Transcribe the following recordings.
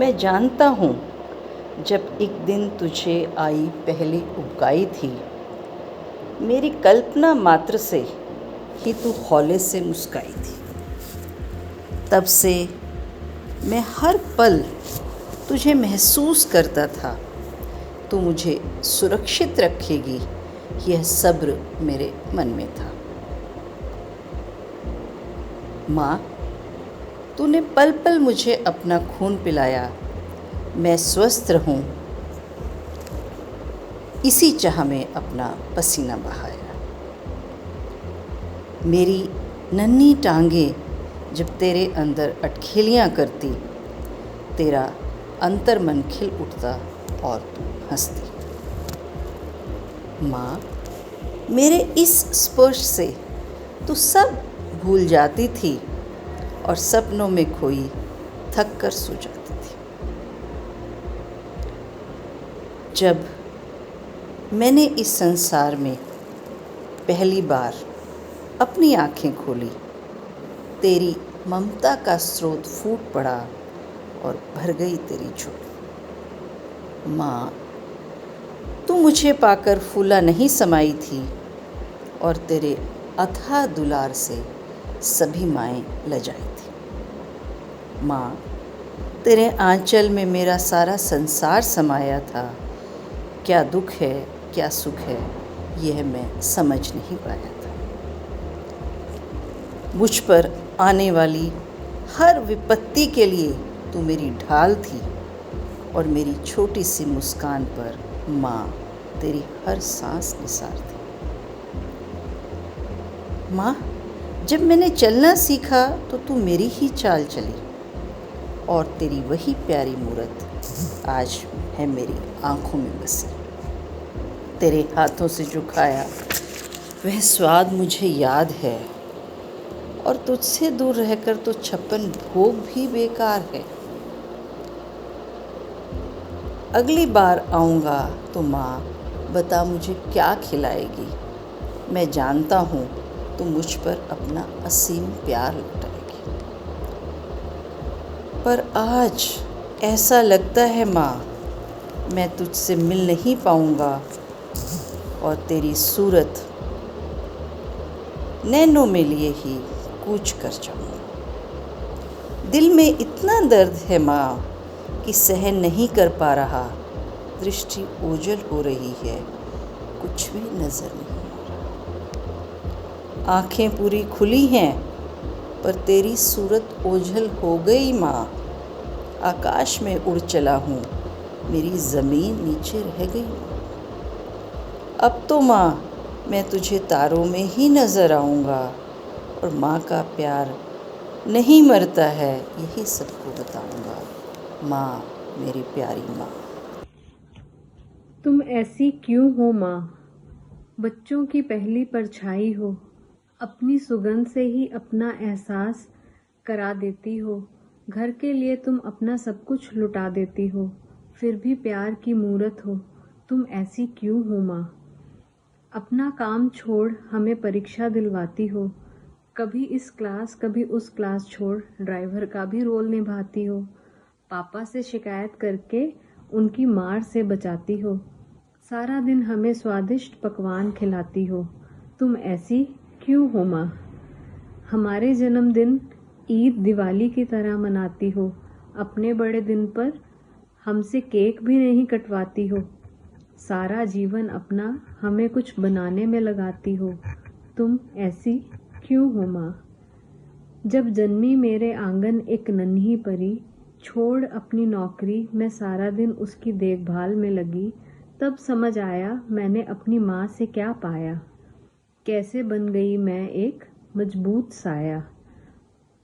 मैं जानता हूँ जब एक दिन तुझे आई पहली उबकाई थी, मेरी कल्पना मात्र से ही तू हौले से मुस्काई थी। तब से मैं हर पल तुझे महसूस करता था। तू मुझे सुरक्षित रखेगी, यह सब्र मेरे मन में था। माँ, तूने पल पल मुझे अपना खून पिलाया। मैं स्वस्थ रहूं, इसी चाह में अपना पसीना बहाया। मेरी नन्ही टांगें जब तेरे अंदर अटखेलियाँ करती, तेरा अंतर्मन खिल उठता और तू हंसती। माँ, मेरे इस स्पर्श से तू सब भूल जाती थी और सपनों में खोई थक कर सो जाती थी। जब मैंने इस संसार में पहली बार अपनी आँखें खोली, तेरी ममता का स्रोत फूट पड़ा और भर गई तेरी झोली। माँ, तू मुझे पाकर फूला नहीं समाई थी और तेरे अथाह दुलार से सभी माएँ लजाई थी। माँ, तेरे आंचल में मेरा सारा संसार समाया था। क्या दुख है, क्या सुख है, यह मैं समझ नहीं पाया था। मुझ पर आने वाली हर विपत्ति के लिए तू मेरी ढाल थी और मेरी छोटी सी मुस्कान पर माँ तेरी हर सांस निसार थी। माँ, जब मैंने चलना सीखा तो तू मेरी ही चाल चली और तेरी वही प्यारी मूरत आज है मेरी आँखों में बसी। तेरे हाथों से जो खाया वह स्वाद मुझे याद है और तुझसे दूर रहकर तो 56 भोग भी बेकार है। अगली बार आऊँगा तो माँ बता मुझे क्या खिलाएगी। मैं जानता हूँ तू मुझ पर अपना असीम प्यार लुटाएगी। पर आज ऐसा लगता है माँ, मैं तुझसे मिल नहीं पाऊँगा और तेरी सूरत नैनों में लिए ही कूच कर जाऊँगा। दिल में इतना दर्द है माँ कि सहन नहीं कर पा रहा। दृष्टि ओझल हो रही है, कुछ भी नज़र नहीं आ रहा। आँखें पूरी खुली हैं पर तेरी सूरत ओझल हो गई माँ। आकाश में उड़ चला हूँ, मेरी ज़मीन नीचे रह गई। अब तो माँ मैं तुझे तारों में ही नज़र आऊँगा और माँ का प्यार नहीं मरता है, यही सबको बताऊँगा। माँ, मेरी प्यारी माँ। तुम ऐसी क्यों हो माँ, बच्चों की पहली परछाई हो। अपनी सुगंध से ही अपना एहसास करा देती हो। घर के लिए तुम अपना सब कुछ लुटा देती हो, फिर भी प्यार की मूरत हो। तुम ऐसी क्यों हो माँ। अपना काम छोड़ हमें परीक्षा दिलवाती हो। कभी इस क्लास कभी उस क्लास छोड़ ड्राइवर का भी रोल निभाती हो। पापा से शिकायत करके उनकी मार से बचाती हो। सारा दिन हमें स्वादिष्ट पकवान खिलाती हो। तुम ऐसी क्यों हो माँ। हमारे जन्मदिन ईद दिवाली की तरह मनाती हो। अपने बड़े दिन पर हमसे केक भी नहीं कटवाती हो। सारा जीवन अपना हमें कुछ बनाने में लगाती हो। तुम ऐसी क्यों हो माँ। जब जन्मी मेरे आंगन एक नन्ही परी, छोड़ अपनी नौकरी मैं सारा दिन उसकी देखभाल में लगी, तब समझ आया मैंने अपनी माँ से क्या पाया। कैसे बन गई मैं एक मजबूत साया।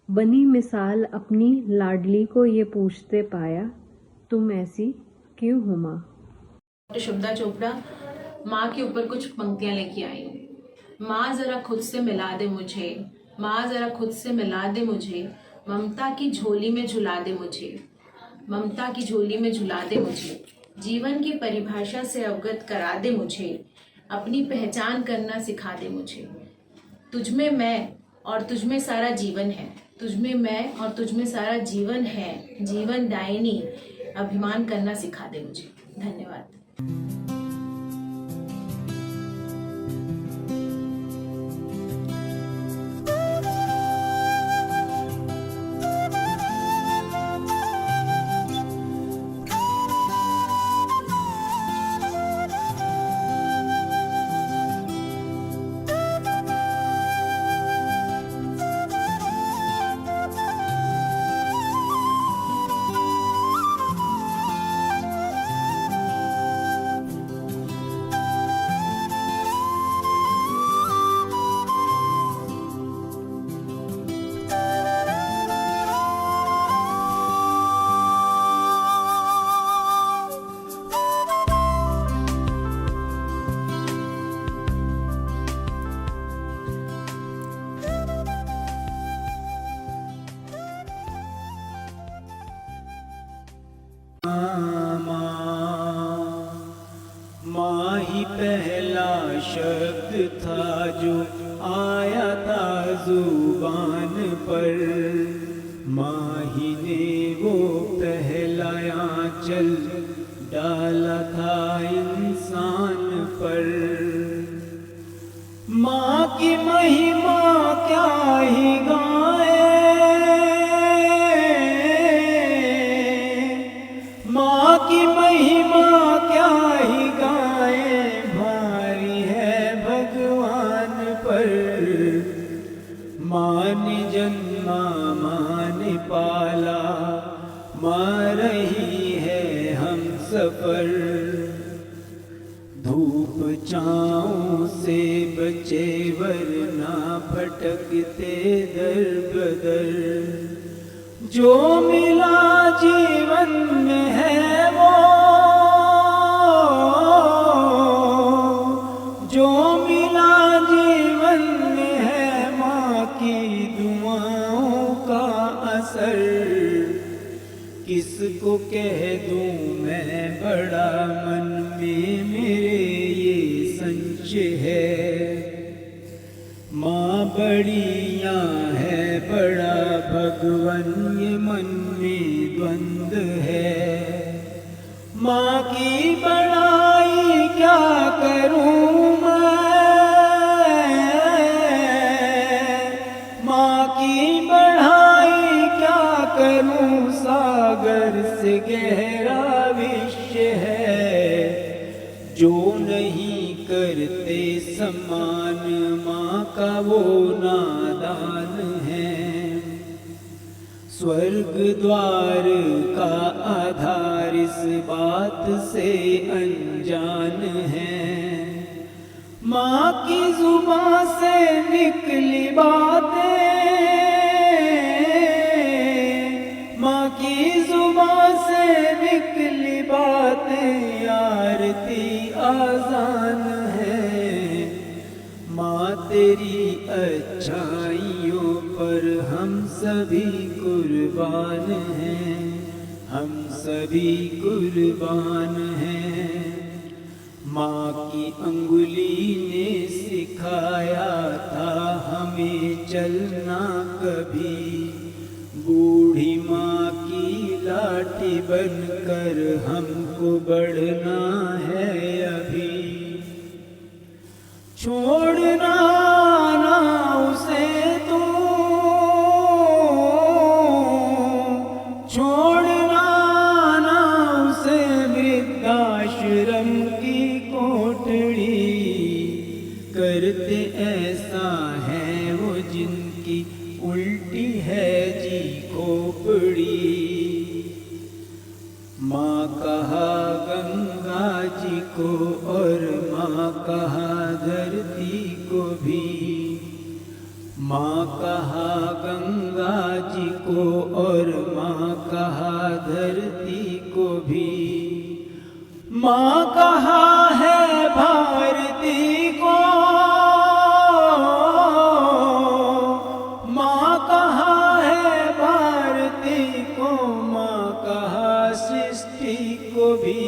बनी मिसाल अपनी लाडली को ये पूछते पाया, तुम ऐसी क्यों हो माँ। शुभदा चोपड़ा माँ के ऊपर कुछ पंक्तियां लेके आई हूँ। माँ जरा खुद से मिला दे मुझे, माँ जरा खुद से मिला दे मुझे, ममता की झोली में झुला दे मुझे, ममता की झोली में झुला दे मुझे, जीवन की परिभाषा से अवगत करा दे मुझे, अपनी पहचान करना सिखा दे मुझे। तुझमें मैं और तुझमें सारा जीवन है, तुझमें मैं और तुझमें सारा जीवन है, जीवन दायिनी अभिमान करना सिखा दे मुझे। धन्यवाद। माँ ही पहला शब्द था जो आया था जुबान पर, माँ ही ने वो पहला आंचल डाला था इंसान पर। माँ की महिमा क्या ही गाए, माँ की महिमा क्या ही गाए, भारी है भगवान पर। माँ ने जन्मा माँ ने पाला, माँ रही है हम सफर। धूप छाँव से बचे वरना भटकते दर बदर। जो मिला जीवन में है वो, जो मिला जीवन में है माँ की दुआओं का असर। किसको कह दूं मैं बड़ा मन में मेरे ये संशय है। माँ बढ़िया है बड़ा भगवन ये मन में द्वंद है। माँ की बड़ाई क्या करूं मैं, माँ की बढ़ाई क्या करूं, सागर से गहरा विषय है। जो नहीं करते सम्मान माँ का वो नादान है। स्वर्ग द्वार का आधार इस बात से अनजान है। माँ की जुबान से निकली बातें, माँ की जुबान से निकली बातें आरती आजान है। माँ तेरी अच्छाइयों पर हम सभी कुर्बान हैं, हम सभी कुर्बान हैं। माँ की अंगुली ने सिखाया था हमें चलना कभी। बूढ़ी माँ की लाठी बनकर हमको बढ़ना है अभी। छोड़ना ना उसे तू, छोड़ना ना उसे वृद्धाश्रम की कोठड़ी। करते ऐसा है वो जिनकी उल्टी है जी खोपड़ी। माँ कहा गंगा जी को और माँ कहा धरती को भी। माँ कहा गंगा जी को और माँ कहा धरती को भी। माँ कहा है भारती को, माँ कहा है भारती को, माँ कहा सृष्टि को भी।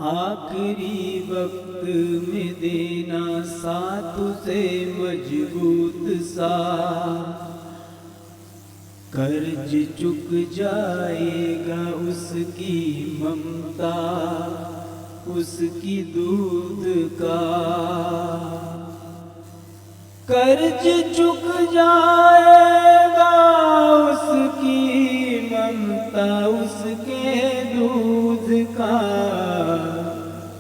आखिरी वक्त में देना साथ से मजबूत सा, कर्ज चुक जाएगा उसकी ममता, उसकी दूध का। कर्ज चुक जाएगा उसकी ममता, उसके दूध का।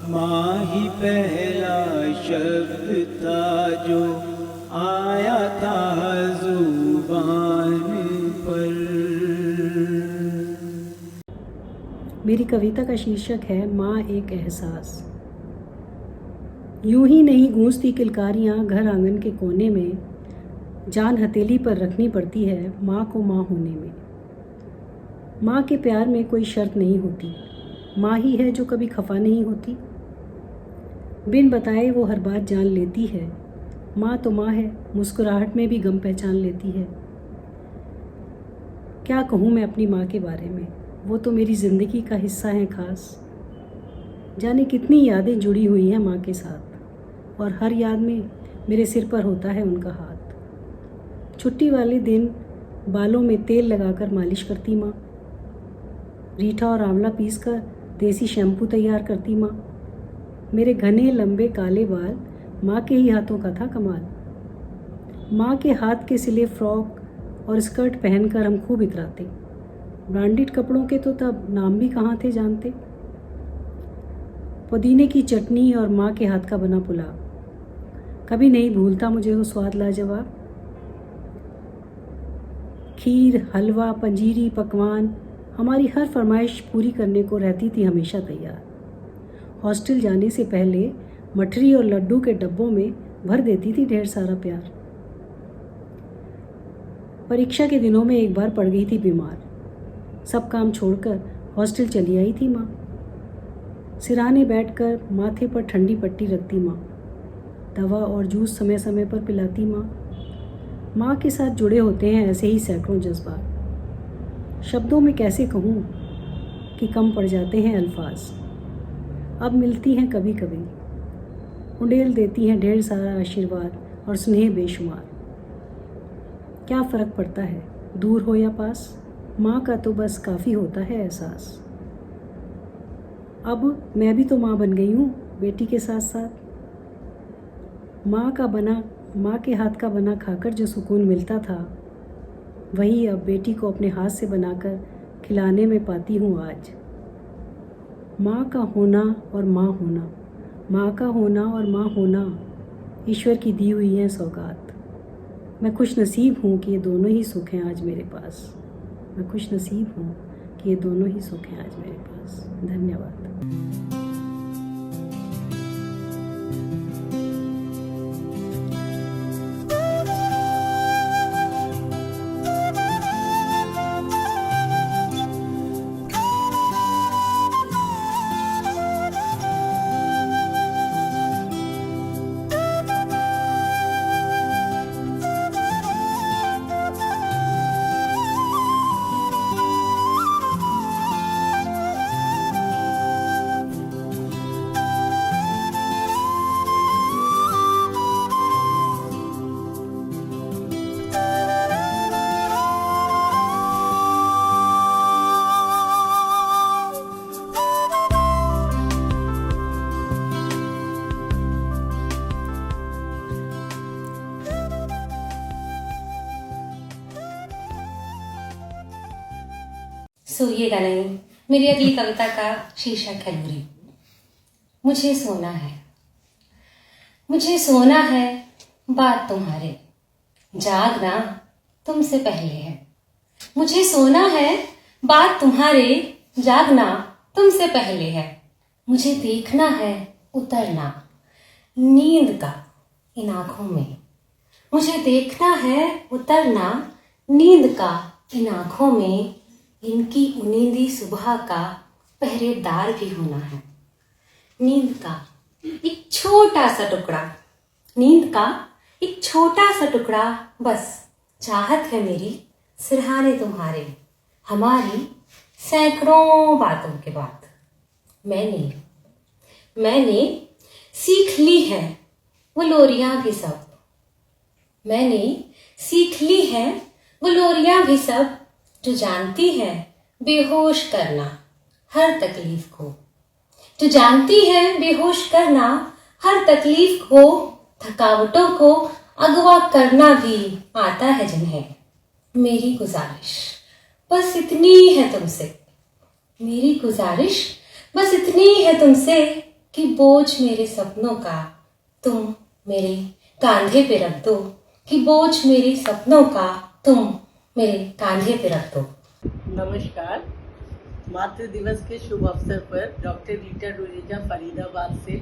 माँ ही पहला शब्द था जो आया था जुबान पर। मेरी कविता का शीर्षक है माँ एक एहसास। यूं ही नहीं गूंजती किलकारियाँ घर आंगन के कोने में, जान हथेली पर रखनी पड़ती है माँ को माँ होने में। माँ के प्यार में कोई शर्त नहीं होती, माँ ही है जो कभी खफा नहीं होती। बिन बताए वो हर बात जान लेती है, माँ तो माँ है, मुस्कुराहट में भी गम पहचान लेती है। क्या कहूँ मैं अपनी माँ के बारे में, वो तो मेरी ज़िंदगी का हिस्सा है खास। जाने कितनी यादें जुड़ी हुई हैं माँ के साथ, और हर याद में मेरे सिर पर होता है उनका हाथ। छुट्टी वाले दिन बालों में तेल लगाकर मालिश करती माँ, रीठा और आंवला पीसकर देसी शैम्पू तैयार करती माँ। मेरे घने लंबे काले बाल माँ के ही हाथों का था कमाल। माँ के हाथ के सिले फ्रॉक और स्कर्ट पहनकर हम खूब इतराते। ब्रांडेड कपड़ों के तो तब नाम भी कहाँ थे जानते। पुदीने की चटनी और माँ के हाथ का बना पुलाव, कभी नहीं भूलता मुझे वो स्वाद लाजवाब। खीर, हलवा, पंजीरी, पकवान, हमारी हर फरमाइश पूरी करने को रहती थी हमेशा तैयार। हॉस्टल जाने से पहले मठरी और लड्डू के डब्बों में भर देती थी ढेर सारा प्यार। परीक्षा के दिनों में एक बार पड़ गई थी बीमार, सब काम छोड़कर हॉस्टल चली आई थी माँ। सिरहाने बैठकर माथे पर ठंडी पट्टी रखती माँ, दवा और जूस समय समय पर पिलाती माँ। माँ के साथ जुड़े होते हैं ऐसे ही सैकड़ों जज्बात, शब्दों में कैसे कहूँ कि कम पड़ जाते हैं अल्फाज। अब मिलती हैं कभी कभी, उंडेल देती हैं ढेर सारा आशीर्वाद और स्नेह बेशुमार। क्या फ़र्क पड़ता है दूर हो या पास, माँ का तो बस काफ़ी होता है एहसास। अब मैं भी तो माँ बन गई हूँ बेटी के साथ साथ। माँ के हाथ का बना खाकर जो सुकून मिलता था, वही अब बेटी को अपने हाथ से बनाकर खिलाने में पाती हूँ आज। माँ का होना और माँ होना, माँ का होना और माँ होना ईश्वर की दी हुई है सौगात। मैं खुश नसीब हूँ कि ये दोनों ही सुख हैं आज मेरे पास। मैं खुश नसीब हूँ कि ये दोनों ही सुख हैं आज मेरे पास। धन्यवाद। सोइएगा नहीं, मेरी अगली कविता का शीर्षक है दूरी। मुझे सोना है, मुझे सोना है, बात तुम्हारे, जागना तुमसे पहले है। मुझे सोना है, बात तुम्हारे, जागना तुमसे पहले है। मुझे देखना है उतरना नींद का इन आँखों में। मुझे देखना है उतरना नींद का इन आँखों में। इनकी उनींदी सुबह का पहरेदार भी होना है। नींद का एक छोटा सा टुकड़ा, नींद का एक छोटा सा टुकड़ा, बस चाहत है मेरी सिरहाने तुम्हारे। हमारी सैकड़ों बातों के बाद मैंने सीख ली है वो लोरियां भी सब मैंने सीख ली है वो लोरियां भी सब, जो जानती है बेहोश करना हर तकलीफ को, जो जानती है बेहोश करना हर तकलीफ को, थकावटों को अगवा करना भी आता है जिन्हें। मेरी गुजारिश बस इतनी है तुमसे, मेरी गुजारिश बस इतनी है तुमसे कि बोझ मेरे सपनों का तुम मेरे कांधे पे रख दो, कि बोझ मेरे सपनों का तुम मेरे कांधे पे रख दो। नमस्कार। मातृ दिवस के शुभ अवसर पर डॉक्टर रीटा डोरेजा फरीदाबाद से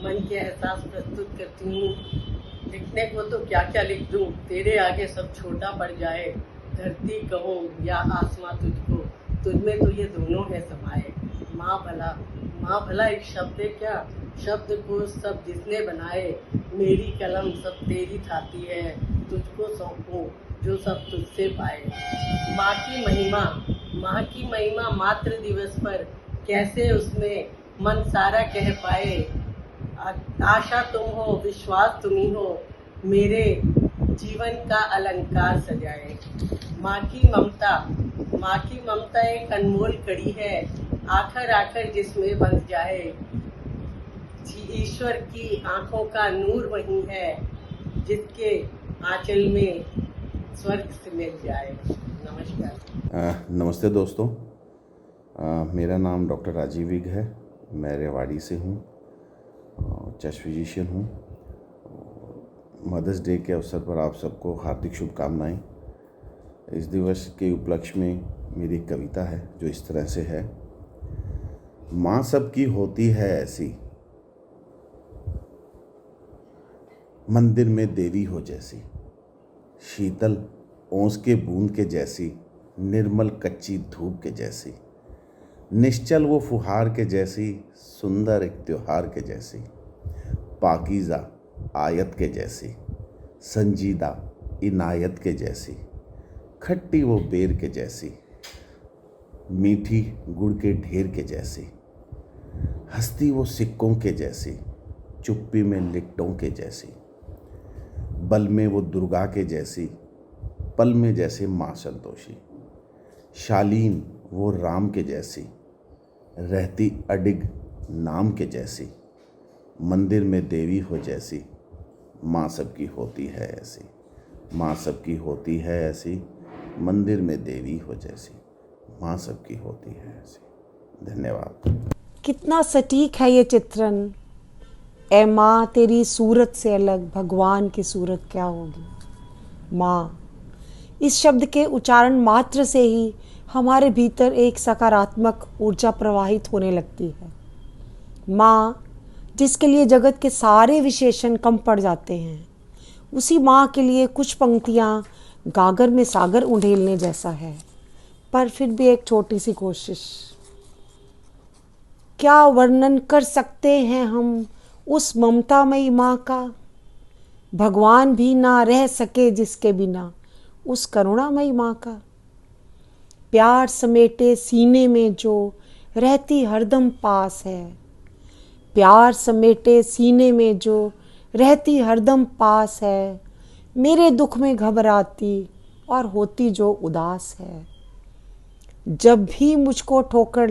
मन के एहसास प्रस्तुत करती हूँ। लिखने को तो क्या क्या लिख दूँ, तेरे आगे सब छोटा पड़ जाए, धरती कहूँ या आसमां तुझको, तुझमें तो ये दोनों है समाए। माँ भला एक शब्द है क्या, शब्द को सब जिसने बनाए, मेरी कलम सब तेरी थाती है, तुझको सौंपूं जो सब तुझसे पाए। माँ की महिमा मातृ दिवस पर कैसे उसमें मन सारा कह पाए। आशा तुम हो, विश्वास तुम ही हो, मेरे जीवन का अलंकार सजाए। माँ की ममता एक अनमोल कड़ी है, आखिर जिसमें बंध जाए। ईश्वर की आंखों का नूर वही है, जिसके आंचल में स्वर्ग से मिल जाए। नमस्कार। नमस्ते दोस्तों, मेरा नाम डॉक्टर राजीव विग है। मैं रेवाड़ी से हूँ, चेस्ट फिजिशियन हूँ। मदर्स डे के अवसर पर आप सबको हार्दिक शुभकामनाएं। इस दिवस के उपलक्ष्य में मेरी एक कविता है जो इस तरह से है। माँ सबकी होती है ऐसी, मंदिर में देवी हो जैसी, शीतल ओस के बूंद के जैसी, निर्मल कच्ची धूप के जैसी, निश्चल वो फुहार के जैसी, सुंदर एक त्योहार के जैसी, पाकीज़ा आयत के जैसी, संजीदा इनायत के जैसी, खट्टी वो बेर के जैसी, मीठी गुड़ के ढेर के जैसी, हंसती वो सिक्कों के जैसी, चुप्पी में लिट्टों के जैसी, बल में वो दुर्गा के जैसी, पल में जैसे माँ संतोषी, शालीन वो राम के जैसी, रहती अडिग नाम के जैसी, मंदिर में देवी हो जैसी, माँ सबकी होती है ऐसी, माँ सबकी होती है ऐसी, मंदिर में देवी हो जैसी, माँ सबकी होती है ऐसी। धन्यवाद। कितना सटीक है ये चित्रण। ए माँ तेरी सूरत से अलग भगवान की सूरत क्या होगी। माँ, इस शब्द के उच्चारण मात्र से ही हमारे भीतर एक सकारात्मक ऊर्जा प्रवाहित होने लगती है। माँ, जिसके लिए जगत के सारे विशेषण कम पड़ जाते हैं, उसी माँ के लिए कुछ पंक्तियाँ गागर में सागर उंडेलने जैसा है, पर फिर भी एक छोटी सी कोशिश। क्या वर्णन कर सकते हैं हम उस ममतामयी माँ का, भगवान भी ना रह सके जिसके बिना उस करुणामयी माँ का। प्यार समेटे सीने में जो रहती हरदम पास है, प्यार समेटे सीने में जो रहती हरदम पास है, मेरे दुख में घबराती और होती जो उदास है। जब भी मुझको ठोकर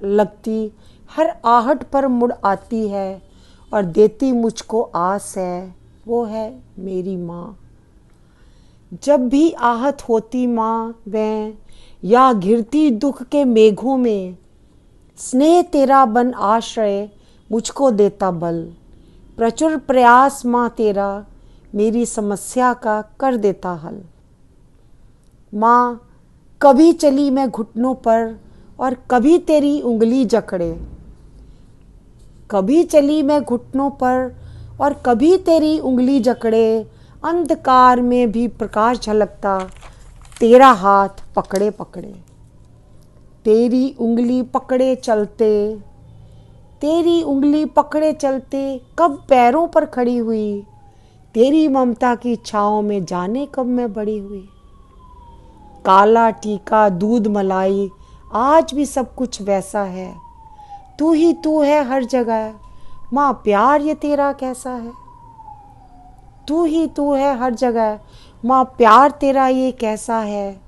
लगती हर आहट पर मुड़ आती है और देती मुझको आस है, वो है मेरी माँ। जब भी आहत होती माँ वह या घिरती दुख के मेघों में, स्नेह तेरा बन आश्रय मुझको देता बल, प्रचुर प्रयास माँ तेरा मेरी समस्या का कर देता हल। माँ, कभी चली मैं घुटनों पर और कभी तेरी उंगली जकड़े, कभी चली मैं घुटनों पर और कभी तेरी उंगली जकड़े, अंधकार में भी प्रकाश झलकता तेरा हाथ पकड़े पकड़े। तेरी उंगली पकड़े चलते कब पैरों पर खड़ी हुई, तेरी ममता की छाँव में जाने कब मैं बड़ी हुई। काला टीका दूध मलाई आज भी सब कुछ वैसा है, तू ही तू है हर जगह, माँ प्यार ये तेरा कैसा है। तू ही तू है हर जगह। माँ प्यार तेरा ये कैसा है,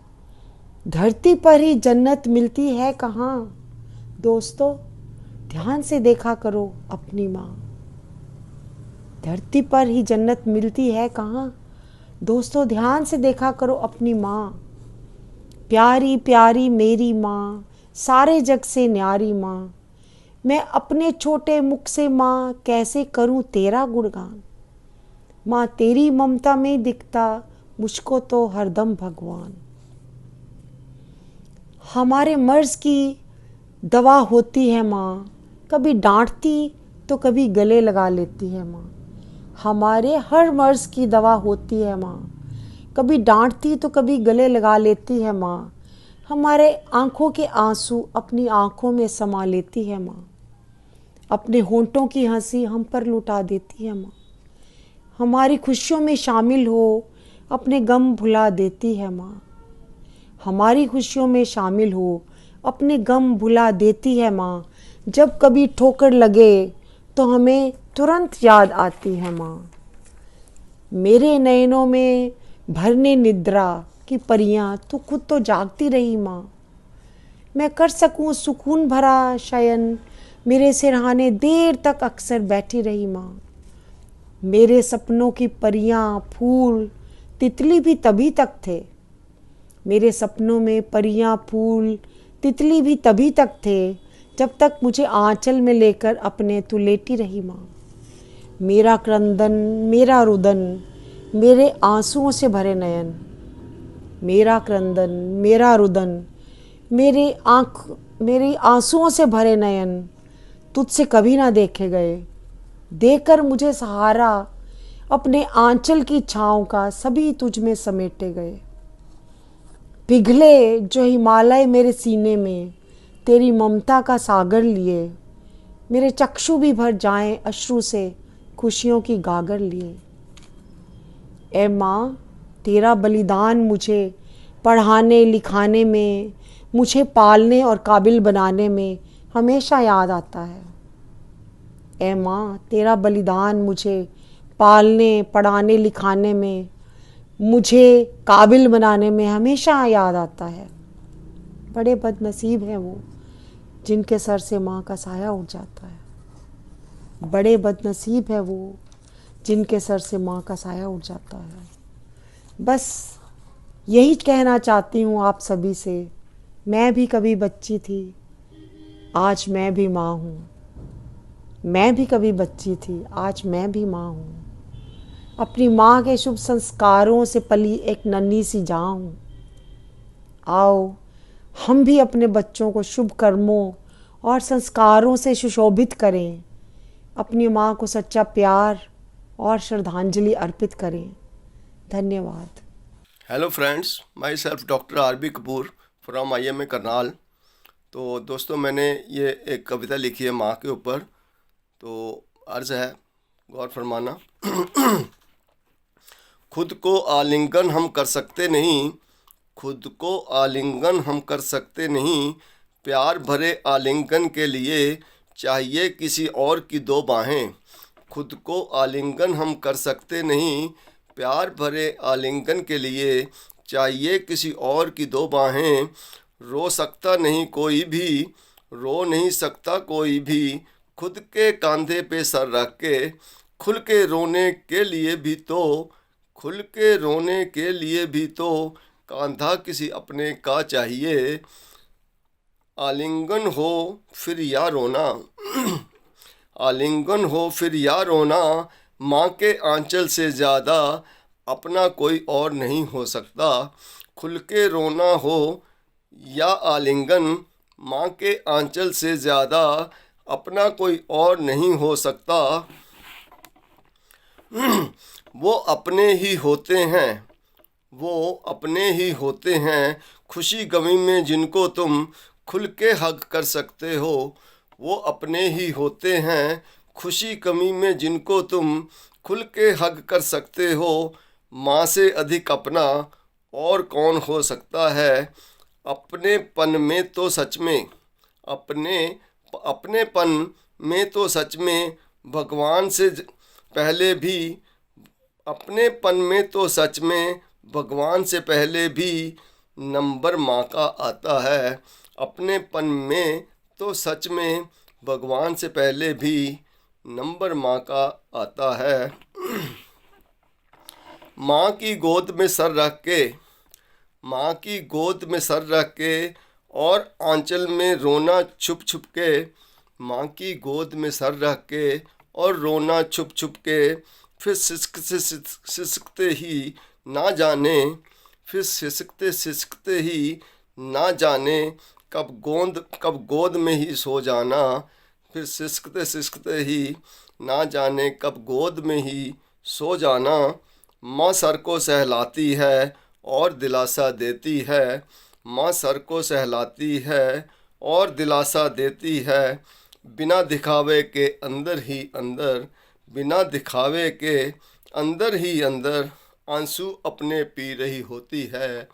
धरती पर ही जन्नत मिलती है कहाँ। दोस्तों ध्यान से देखा करो अपनी माँ, धरती पर ही जन्नत मिलती है कहाँ। दोस्तों ध्यान से देखा करो अपनी माँ, प्यारी प्यारी मेरी माँ, सारे जग से न्यारी माँ। मैं अपने छोटे मुख से माँ कैसे करूँ तेरा गुणगान। माँ तेरी ममता में दिखता मुझको तो हरदम भगवान। हमारे मर्ज की दवा होती है माँ, कभी डांटती तो कभी गले लगा लेती है माँ। हमारे हर मर्ज की दवा होती है माँ, कभी डांटती तो कभी गले लगा लेती है माँ। हमारे आँखों के आंसू अपनी आँखों में समा लेती है माँ, अपने होंठों की हंसी हम पर लुटा देती है माँ। हमारी खुशियों में शामिल हो अपने गम भुला देती है माँ, हमारी खुशियों में शामिल हो अपने गम भुला देती है माँ। जब कभी ठोकर लगे तो हमें तुरंत याद आती है माँ। मेरे नयनों में भरने निद्रा की परियां तू खुद तो जागती रही माँ। मैं कर सकूं सुकून भरा शयन, मेरे सिरहाने देर तक अक्सर बैठी रही माँ। मेरे सपनों की परियां फूल तितली भी तभी तक थे, मेरे सपनों में परियां फूल तितली भी तभी तक थे जब तक मुझे आंचल में लेकर अपने तू लेटी रही माँ। मेरा क्रंदन मेरा रुदन मेरे आंसुओं से भरे नयन, मेरा क्रंदन मेरा रुदन मेरे आंसुओं से भरे नयन तुझसे कभी ना देखे गए। देकर मुझे सहारा अपने आंचल की छाँव का सभी तुझ में समेटे गए। पिघले जो हिमालय मेरे सीने में तेरी ममता का सागर लिए, मेरे चक्षु भी भर जाएं अश्रु से खुशियों की गागर लिए। ए माँ तेरा बलिदान मुझे पढ़ाने लिखाने में, मुझे पालने और काबिल बनाने में हमेशा याद आता है। ए माँ तेरा बलिदान मुझे पालने पढ़ाने लिखाने में, मुझे काबिल बनाने में हमेशा याद आता है। बड़े बदनसीब हैं वो जिनके सर से माँ का साया उठ जाता है। बड़े बदनसीब है वो जिनके सर से माँ का साया उठ जाता है। बस यही कहना चाहती हूँ आप सभी से, मैं भी कभी बच्ची थी, आज मैं भी माँ हूँ। मैं भी कभी बच्ची थी, आज मैं भी माँ हूँ। अपनी माँ के शुभ संस्कारों से पली एक नन्ही सी जान हूँ। आओ हम भी अपने बच्चों को शुभ कर्मों और संस्कारों से सुशोभित करें, अपनी माँ को सच्चा प्यार और श्रद्धांजलि अर्पित करें। धन्यवाद। Hello friends, my self doctor RB. Kapoor from IMA Karnal. तो दोस्तों मैंने ये एक कविता लिखी है माँ के ऊपर, तो अर्ज़ है गौर फरमाना। खुद को आलिंगन हम कर सकते नहीं, खुद को आलिंगन हम कर सकते नहीं, प्यार भरे आलिंगन के लिए चाहिए किसी और की दो बाहें। खुद को आलिंगन हम कर सकते नहीं, प्यार भरे आलिंगन के लिए चाहिए किसी और की दो बाहें। रो सकता नहीं कोई भी, रो नहीं सकता कोई भी, खुद के कंधे पे सर रख के, खुल के रोने के लिए भी तो, खुल के रोने के लिए भी तो कंधा किसी अपने का चाहिए। आलिंगन हो फिर या रोना, आलिंगन हो फिर या रोना, माँ के आंचल से ज़्यादा अपना कोई और नहीं हो सकता। खुल के रोना हो या आलिंगन, माँ के आंचल से ज़्यादा अपना कोई और नहीं हो सकता। वो अपने ही होते हैं, वो अपने ही होते हैं, खुशी गमी में जिनको तुम खुल के हग कर सकते हो। वो अपने ही होते हैं, खुशी कमी में जिनको तुम खुल के हग कर सकते हो। माँ से अधिक अपना और कौन हो सकता है। अपनेपन में तो सच में, अपनेपन में तो सच में भगवान से पहले भी, अपनेपन में तो सच में भगवान से पहले भी नंबर माँ का आता है। अपनेपन में तो सच में भगवान से पहले भी नंबर माँ का आता है। माँ की गोद में सर रख के, माँ की गोद में सर रख के और आंचल में रोना छुप छुप के, माँ की गोद में सर रख के और रोना छुप छुप के, फिर सिसकते ही ना जाने, फिर सिसकते ही ना जाने कब गोद में ही सो जाना, फिर सिसकते ही ना जाने कब गोद में ही सो जाना। माँ सर को सहलाती है और दिलासा देती है, माँ सर को सहलाती है और दिलासा देती है, बिना दिखावे के अंदर ही अंदर, बिना दिखावे के अंदर ही अंदर आंसू अपने पी रही होती है।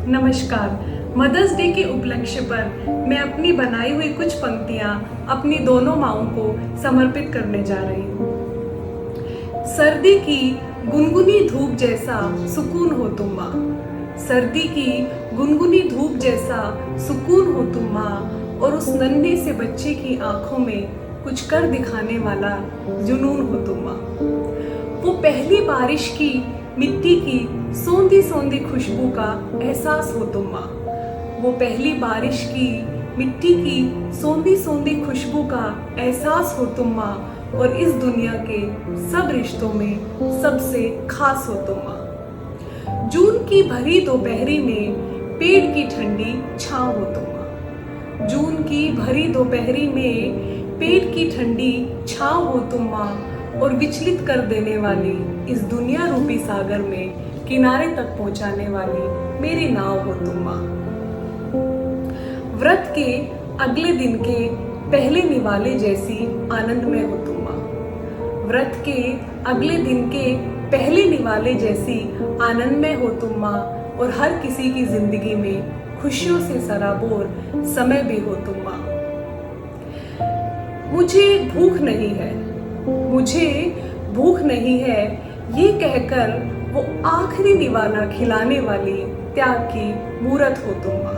नमस्कार। मदर्स डे के उपलक्ष्य पर मैं अपनी बनाई हुई कुछ पंक्तियां अपनी दोनों माँओं को समर्पित करने जा रही हूँ। सर्दी की गुनगुनी धूप जैसा सुकून हो तुम माँ, सर्दी की गुनगुनी धूप जैसा सुकून हो तुम माँ, और उस नन्हे से बच्चे की आंखों में कुछ कर दिखाने वाला जुनून हो तुम माँ। वो पहली बारिश की मिट्टी की सोंधी सोंधी खुशबू का एहसास हो तुम माँ, वो पहली बारिश की मिट्टी की सोंधी सोंधी खुशबू का एहसास हो तुम माँ, और इस दुनिया के सब रिश्तों में सबसे खास हो तुम माँ। जून की भरी दोपहरी में पेड़ की ठंडी छाँव हो तुम माँ, जून की भरी दोपहरी में पेड़ की ठंडी छाँव हो तुम माँ, और विचलित कर देने वाली इस दुनिया रूपी सागर में किनारे तक पहुंचाने वाली मेरी नाव हो तुम माँ। व्रत के अगले दिन के पहले निवाले जैसी आनंद में हो तुम माँ, व्रत के अगले दिन के पहले निवाले जैसी आनंद में हो तुम माँ, और हर किसी की जिंदगी में खुशियों से सराबोर समय भी हो तुम माँ। मुझे भूख नहीं है, मुझे भूख नहीं है, ये कहकर वो आखिरी निवाला खिलाने वाली त्याग की मूरत हो तुम माँ।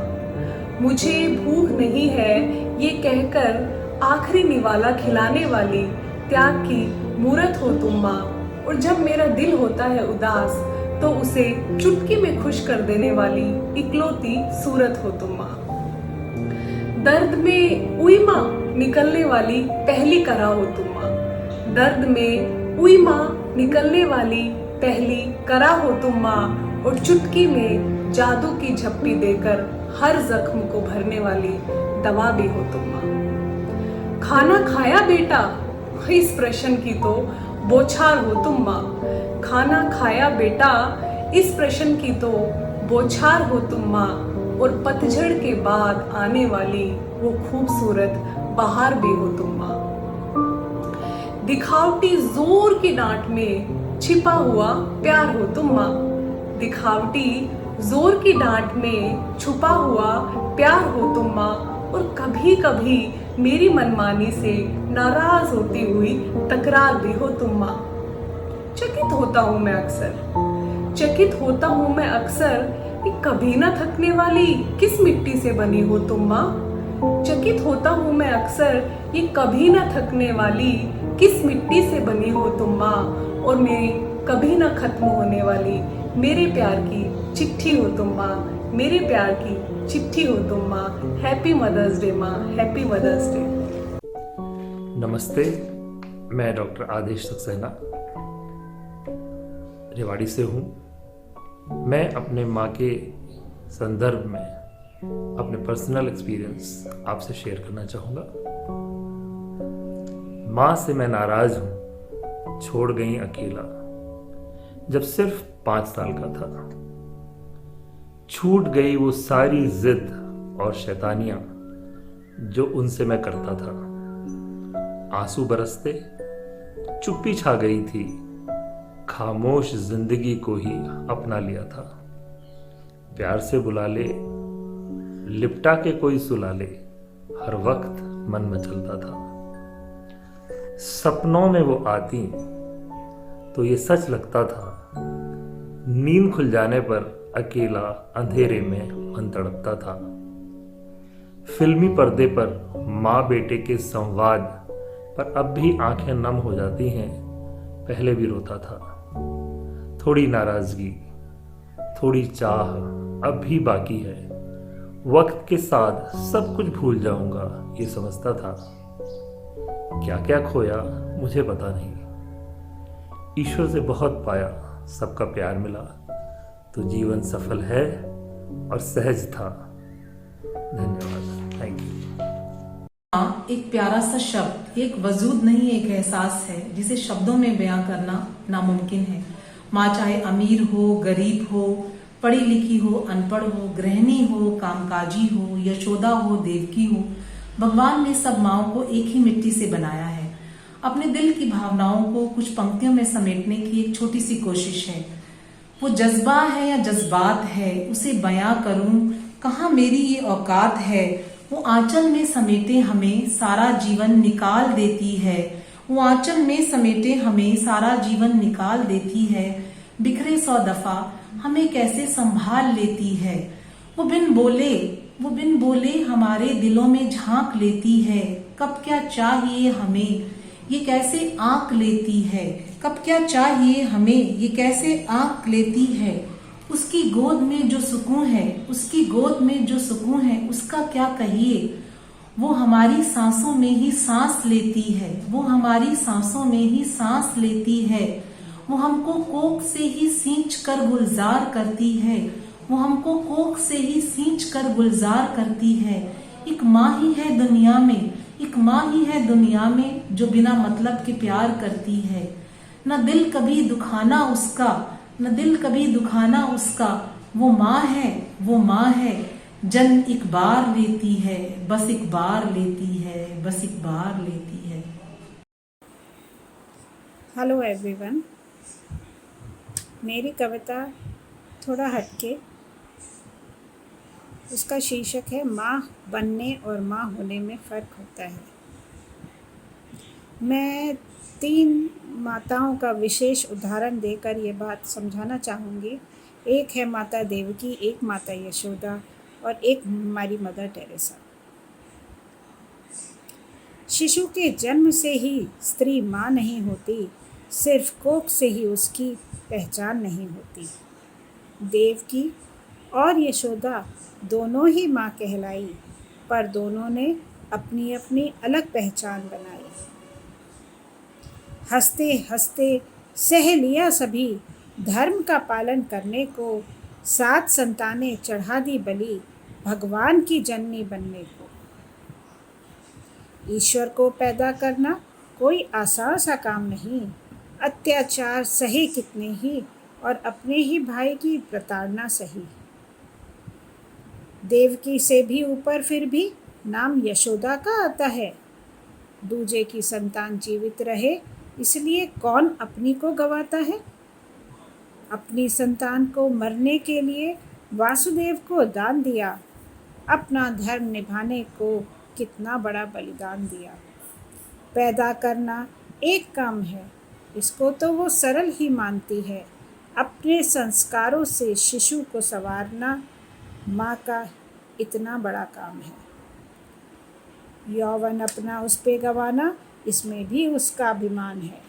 मुझे भूख नहीं है, ये कहकर आखिरी निवाला खिलाने वाली त्याग की मूरत हो तुम माँ, और जब मेरा दिल होता है उदास तो उसे चुटकी में खुश कर देने वाली इकलौती सूरत हो तुम माँ। दर्द में उई माँ निकलने वाली पहली करा हो तुम माँ, दर्द में उई माँ निकलने वाली पहली करा हो तुम माँ, और चुटकी में जादू की झप्पी देकर हर जख्म को भरने वाली दवा भी हो तुम माँ। खाना खाया बेटा, इस प्रश्न की तो बौछार हो तुम माँ, खाना खाया बेटा, इस प्रश्न की तो बौछार हो तुम माँ, और पतझड़ के बाद आने वाली वो खूबसूरत बहार भी हो तुम माँ। दिखावटी जोर की डांट में छिपा हुआ प्यार हो तुम माँ, दिखावटी जोर की डांट में छुपा हुआ प्यार हो तुम माँ, और कभी कभी मेरी मनमानी से नाराज होती हुई तकरार भी हो तुम माँ। चकित होता हूँ मैं अक्सर, चकित होता हूँ मैं अक्सर, कि कभी ना थकने वाली किस मिट्टी से बनी हो तुम माँ। चकित होता हूँ मैं अक्सर, ये कभी ना थकने वाली किस मिट्टी से बनी हो तुम माँ, और मेरी कभी ना खत्म होने वाली मेरे प्यार की चिट्ठी हो तुम माँ, मेरे प्यार की चिट्ठी हो तुम माँ। हैप्पी मदर्स डे माँ, हैप्पी मदर्स डे। नमस्ते, मैं डॉक्टर आदेश सक्सेना रेवाड़ी से हूँ। मैं अपने माँ के संदर्भ में अपने पर्सनल एक्सपीरियंस आपसे शेयर करना चाहूँगा। माँ से मैं नाराज हूँ, छोड़ गई अकेला जब सिर्फ 5 साल का था। छूट गई वो सारी जिद और शैतानियां जो उनसे मैं करता था। आंसू बरसते, चुप्पी छा गई थी, खामोश जिंदगी को ही अपना लिया था। प्यार से बुला ले, लिपटा के कोई सुला ले, हर वक्त मन मचलता था। सपनों में वो आती तो तो ये सच लगता था। नींद खुल जाने पर अकेला अंधेरे में मन तड़पता था। फिल्मी पर्दे पर माँ बेटे के संवाद पर अब भी आंखें नम हो जाती हैं। पहले भी रोता था। थोड़ी नाराजगी, थोड़ी चाह अब भी बाकी है। वक्त के साथ सब कुछ भूल जाऊंगा ये समझता था। क्या क्या खोया मुझे पता नहीं। ईश्वर से बहुत पाया, सबका प्यार मिला, तो जीवन सफल है और सहज था। धन्यवाद। Thank you. माँ एक प्यारा सा शब्द, एक वजूद नहीं, एक एहसास है जिसे शब्दों में बयां करना नामुमकिन है। माँ चाहे अमीर हो, गरीब हो, पढ़ी लिखी हो, अनपढ़ हो, गृहिणी हो, कामकाजी हो, यशोदा हो, देवकी हो, भगवान ने सब माँओं को एक ही मिट्टी से बनाया है। अपने दिल की भावनाओं को कुछ पंक्तियों में समेटने की एक छोटी सी कोशिश है। वो जज्बा है या जज्बात है, उसे बयां करूं, कहाँ मेरी ये औकात है। वो आंचल में समेटे हमें सारा जीवन निकाल देती है। वो आंचल में समेटे हमें सारा जीवन निकाल देती है। बिखरे 100 दफा हमें कैसे संभाल लेती है। वो बिन बोले हमारे दिलों में झांक लेती है। कब क्या चाहिए हमें ये कैसे आंक लेती है। कब क्या चाहिए हमें ये कैसे आंक लेती है। उसकी गोद में जो सुकून है, उसकी गोद में जो सुकून है, उसका क्या कहिए। वो हमारी सांसों में ही सांस लेती है। वो हमारी सांसों में ही सांस लेती है। वो हमको कोख से ही सींच कर गुलजार करती है। वो हमको कोख से ही सींच कर गुलजार करती है। एक माँ ही है दुनिया में, एक माँ ही है दुनिया में जो बिना मतलब के प्यार करती है। न दिल कभी दुखाना उसका, न दिल कभी दुखाना उसका। वो माँ है, वो माँ है, जन्म एक बार लेती है, बस एक बार लेती है, बस एक बार लेती है। हेलो एवरीवन, मेरी कविता थोड़ा हटके, उसका शीर्षक है माँ बनने और माँ होने में फ़र्क होता है। मैं 3 माताओं का विशेष उदाहरण देकर ये बात समझाना चाहूँगी। एक है माता देवकी, एक माता यशोदा और एक हमारी मदर टेरेसा। शिशु के जन्म से ही स्त्री माँ नहीं होती, सिर्फ कोख से ही उसकी पहचान नहीं होती। देवकी और यशोदा दोनों ही माँ कहलाई, पर दोनों ने अपनी अपनी अलग पहचान बनाई। हंसते हंसते सह लिया सभी धर्म का पालन करने को, 7 संतानें चढ़ा दी बलि भगवान की जननी बनने को। ईश्वर को पैदा करना कोई आसान सा काम नहीं, अत्याचार सहे कितने ही और अपने ही भाई की प्रताड़ना सही। देवकी से भी ऊपर फिर भी नाम यशोदा का आता है। दूजे की संतान जीवित रहे इसलिए कौन अपनी को गवाता है। अपनी संतान को मरने के लिए वासुदेव को दान दिया, अपना धर्म निभाने को कितना बड़ा बलिदान दिया। पैदा करना एक काम है, इसको तो वो सरल ही मानती है। अपने संस्कारों से शिशु को संवारना माँ का इतना बड़ा काम है। यौवन अपना उस पे गंवाना, इसमें भी उसका अभिमान है।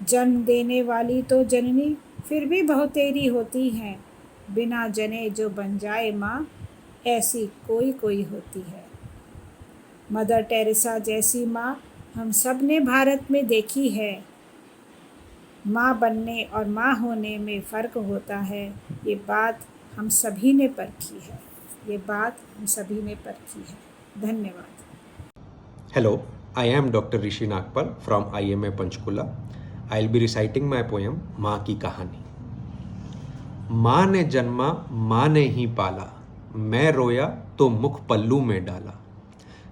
जन्म देने वाली तो जननी फिर भी बहुतेरी होती हैं, बिना जने जो बन जाए माँ ऐसी कोई कोई होती है। मदर टेरेसा जैसी माँ हम सब ने भारत में देखी है। माँ बनने और माँ होने में फ़र्क होता है, ये बात हम सभी ने परखी है, ये बात हम सभी ने परखी है। धन्यवाद। Hello, I am Dr. Rishi Nagpal from IMA Panchkula. I'll be reciting my poem माँ की कहानी। माँ ने जन्मा, माँ ने ही पाला, मैं रोया तो मुख पल्लू में डाला।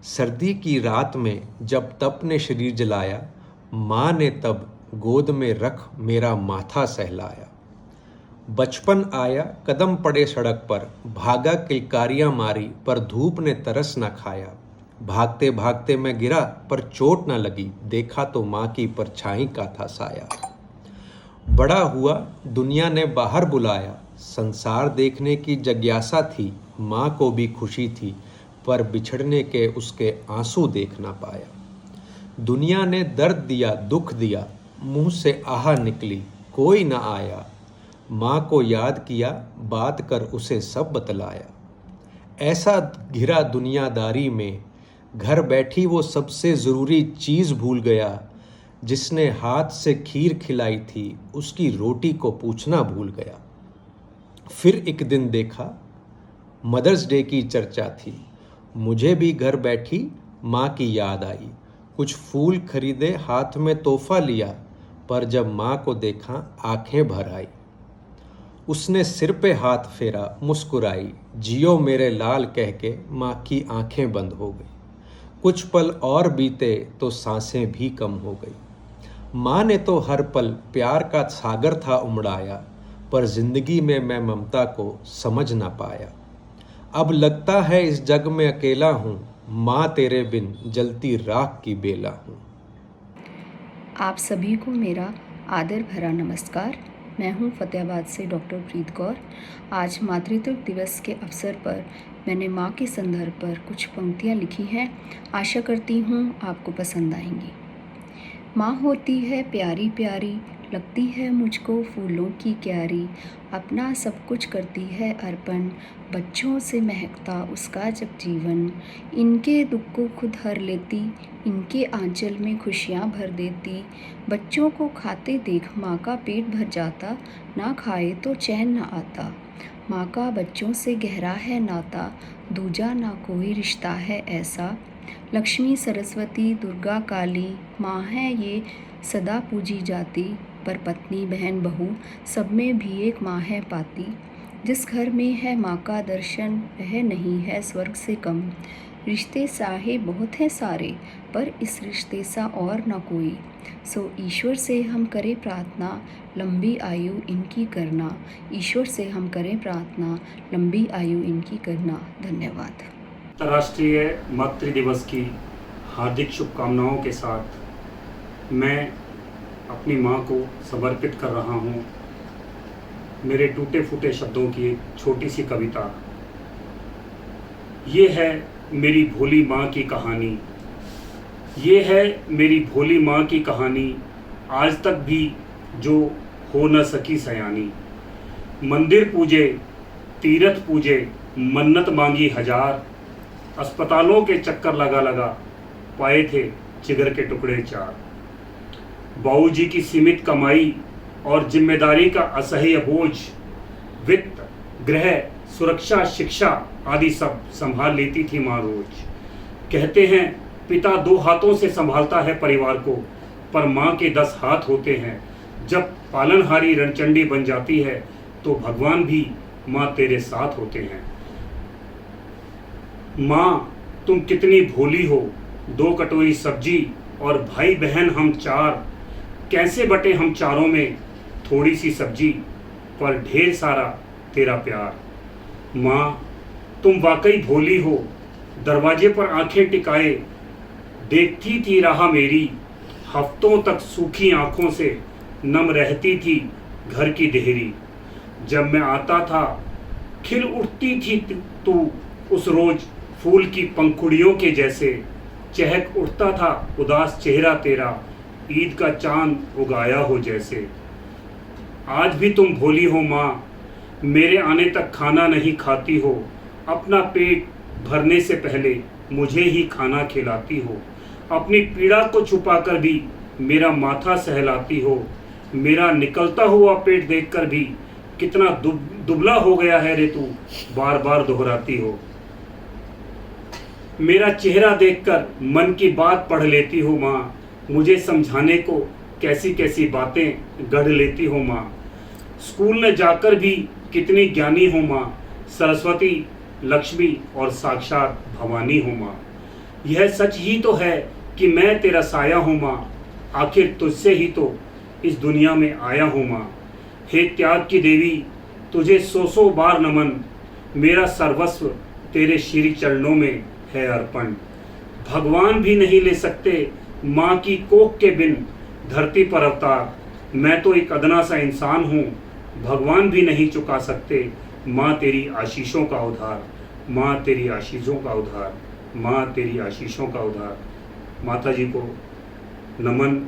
सर्दी की रात में जब तप ने शरीर जलाया, माँ ने तब गोद में रख मेरा माथा सहलाया। बचपन आया कदम पड़े सड़क पर, भागा किलकारियाँ मारी पर धूप ने तरस न खाया। भागते भागते मैं गिरा पर चोट न लगी, देखा तो माँ की परछाई का था साया। बड़ा हुआ दुनिया ने बाहर बुलाया, संसार देखने की जिज्ञासा थी, माँ को भी खुशी थी पर बिछड़ने के उसके आंसू देख ना पाया। दुनिया ने दर्द दिया दुख दिया, मुंह से आह निकली कोई ना आया, माँ को याद किया बात कर उसे सब बतलाया। ऐसा घिरा दुनियादारी में, घर बैठी वो सबसे ज़रूरी चीज़ भूल गया, जिसने हाथ से खीर खिलाई थी उसकी रोटी को पूछना भूल गया। फिर एक दिन देखा मदर्स डे की चर्चा थी, मुझे भी घर बैठी माँ की याद आई। कुछ फूल खरीदे हाथ में तोहफा लिया, पर जब माँ को देखा आंखें भर आई। उसने सिर पे हाथ फेरा मुस्कुराई, जियो मेरे लाल कह के माँ की आंखें बंद हो गई। कुछ पल और बीते तो सांसें भी कम हो गई। माँ ने तो हर पल प्यार का सागर था उमड़ाया, पर जिंदगी में मैं ममता को समझ ना पाया। अब लगता है इस जग में अकेला हूँ, माँ तेरे बिन जलती राख की बेला हूँ। आप सभी को मेरा आदर भरा नमस्कार। मैं हूँ फतेहाबाद से डॉक्टर प्रीत कौर। आज मातृत्व दिवस के अवसर पर मैंने माँ के संदर्भ पर कुछ पंक्तियाँ लिखी हैं। आशा करती हूँ आपको पसंद आएंगी। माँ होती है प्यारी प्यारी, लगती है मुझको फूलों की क्यारी, अपना सब कुछ करती है अर्पण, बच्चों से महकता उसका जब जीवन, इनके दुख को खुद हर लेती, इनके आंचल में खुशियाँ भर देती, बच्चों को खाते देख माँ का पेट भर जाता, ना खाए तो चैन ना आता। माँ का बच्चों से गहरा है नाता, दूजा ना कोई रिश्ता है ऐसा। लक्ष्मी सरस्वती दुर्गा काली, माँ है ये सदा पूजी जाती, पर पत्नी बहन बहू सब में भी एक माँ है पाती। जिस घर में है माँ का दर्शन, वह नहीं है स्वर्ग से कम। रिश्ते साहे बहुत हैं सारे, पर इस रिश्ते सा और न कोई। सो ईश्वर से हम करें प्रार्थना, लंबी आयु इनकी करना। ईश्वर से हम करें प्रार्थना, लंबी आयु इनकी करना। धन्यवाद। अंतर्राष्ट्रीय मातृ दिवस की हार्दिक शुभकामनाओं के साथ मैं अपनी माँ को समर्पित कर रहा हूँ मेरे टूटे फूटे शब्दों की एक छोटी सी कविता। ये है मेरी भोली माँ की कहानी, ये है मेरी भोली माँ की कहानी, आज तक भी जो हो न सकी सयानी। मंदिर पूजे तीर्थ पूजे, मन्नत मांगी हजार, अस्पतालों के चक्कर लगा लगा पाए थे जिगर के टुकड़े चार। बाबूजी की सीमित कमाई और जिम्मेदारी का असह्य बोझ, वित्त गृह सुरक्षा शिक्षा आदि सब संभाल लेती थी माँ रोज। कहते हैं पिता 2 हाथों से संभालता है परिवार को, पर माँ के 10 हाथ होते हैं। जब पालनहारी रणचंडी बन जाती है तो भगवान भी माँ तेरे साथ होते हैं। माँ तुम कितनी भोली हो, 2 कटोरी सब्जी और भाई बहन हम 4, कैसे बटे हम चारों में थोड़ी सी सब्जी, पर ढेर सारा तेरा प्यार। माँ तुम वाकई भोली हो, दरवाजे पर आंखें टिकाए देखती थी राह मेरी, हफ्तों तक सूखी आंखों से नम रहती थी घर की देहरी। जब मैं आता था खिल उठती थी तू उस रोज फूल की पंखुड़ियों के जैसे, चहक उठता था उदास चेहरा तेरा, ईद का चांद उगाया हो जैसे। आज भी तुम भोली हो माँ, मेरे आने तक खाना नहीं खाती हो, अपना पेट भरने से पहले मुझे ही खाना खिलाती हो। अपनी पीड़ा को छुपाकर भी मेरा माथा सहलाती हो, मेरा निकलता हुआ पेट देखकर भी कितना दुबला हो गया है रे तू बार बार दोहराती हो। मेरा चेहरा देखकर मन की बात पढ़ लेती हो माँ, मुझे समझाने को कैसी कैसी बातें गढ़ लेती हो माँ। स्कूल में जाकर भी कितनी ज्ञानी हो माँ, सरस्वती लक्ष्मी और साक्षात भवानी हो माँ। यह सच ही तो है कि मैं तेरा साया हूँ माँ, आखिर तुझसे ही तो इस दुनिया में आया हूँ माँ। हे त्याग की देवी तुझे 100 बार नमन, मेरा सर्वस्व तेरे श्री चरणों में है अर्पण। भगवान भी नहीं ले सकते माँ की कोख के बिन धरती पर अवतार। मैं तो एक अदना सा इंसान हूँ, भगवान भी नहीं चुका सकते माँ तेरी आशीषों का उधार। माँ तेरी आशीषों का उधार, माँ तेरी आशीषों का उधार। माता जी को नमन।